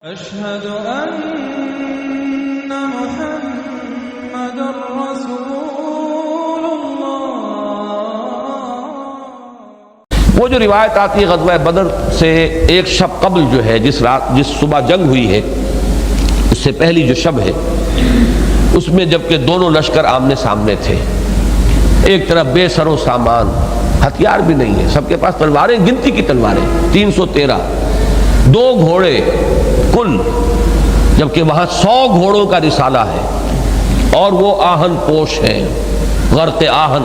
أشهد أن محمد رسول الله۔ وہ جو روایت آتی ہے غزوہ بدر سے ایک شب قبل جو ہے جس صبح جنگ ہوئی ہے اس سے پہلی جو شب ہے اس میں جبکہ دونوں لشکر آمنے سامنے تھے، ایک طرف بے سر و سامان، ہتھیار بھی نہیں ہے، سب کے پاس تلواریں، گنتی کی تلواریں 313، 2 گھوڑے کل، جبکہ وہاں 100 گھوڑوں کا رسالہ ہے اور وہ آہن پوش ہیں، غرق آہن،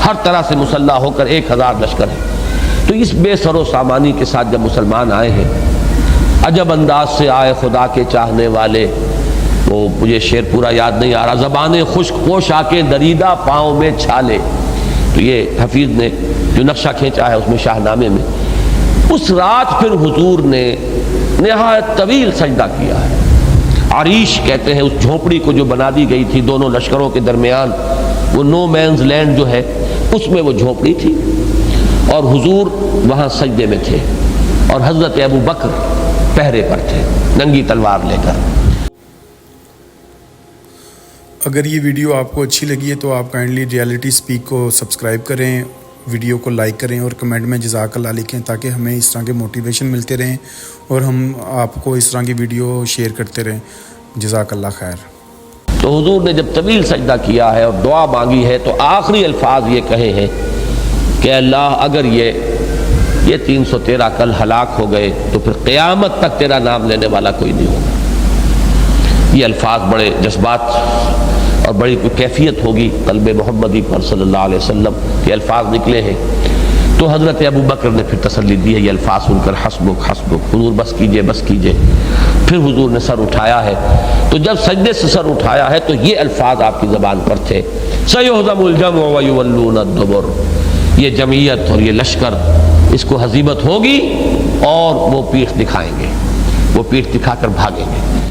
ہر طرح سے مسلح ہو کر 1000 لشکر ہے۔ تو اس بے سر و سامانی کے ساتھ جب مسلمان آئے ہیں، عجب انداز سے آئے خدا کے چاہنے والے، وہ مجھے شعر پورا یاد نہیں آ رہا، زبانیں خشک پوش آ کے دریدہ پاؤں میں چھالے، تو یہ حفیظ نے جو نقشہ کھینچا ہے اس میں شاہ نامے میں۔ اس رات پھر حضور نے نہایت طویل سجدہ کیا ہے، عریش کہتے ہیں اس جھونپڑی کو جو بنا دی گئی تھی دونوں لشکروں کے درمیان، وہ نو مینز لینڈ جو ہے اس میں وہ جھونپڑی تھی، اور حضور وہاں سجدے میں تھے اور حضرت ابو بکر پہرے پر تھے ننگی تلوار لے کر۔ اگر یہ ویڈیو آپ کو اچھی لگی ہے تو آپ کائنڈلی ریالٹی سپیک کو سبسکرائب کریں، ویڈیو کو لائک کریں اور کمنٹ میں جزاک اللہ لکھیں تاکہ ہمیں اس طرح کے موٹیویشن ملتے رہیں اور ہم آپ کو اس طرح کی ویڈیو شیئر کرتے رہیں۔ جزاک اللہ خیر۔ تو حضور نے جب طویل سجدہ کیا ہے اور دعا مانگی ہے تو آخری الفاظ یہ کہے ہیں کہ اللہ اگر یہ 313 کل ہلاک ہو گئے تو پھر قیامت تک تیرا نام لینے والا کوئی نہیں ہوگا۔ یہ الفاظ بڑے جذبات اور بڑی کیفیت ہوگی قلب محمدی پر صلی اللہ علیہ وسلم کے الفاظ نکلے ہیں۔ تو حضرت ابو بکر نے پھر تسلی دی ہے، یہ الفاظ سن کر حسبک حسبک، حضور بس کیجئے بس کیجئے۔ پھر حضور نے سر اٹھایا ہے، تو جب سجدے سے سر اٹھایا ہے تو یہ الفاظ آپ کی زبان پر تھے، سیہزم الجمع ویولون الدبر، یہ جمعیت اور یہ لشکر اس کو ہزیمت ہوگی اور وہ پیٹھ دکھائیں گے، وہ پیٹھ دکھا کر بھاگیں گے۔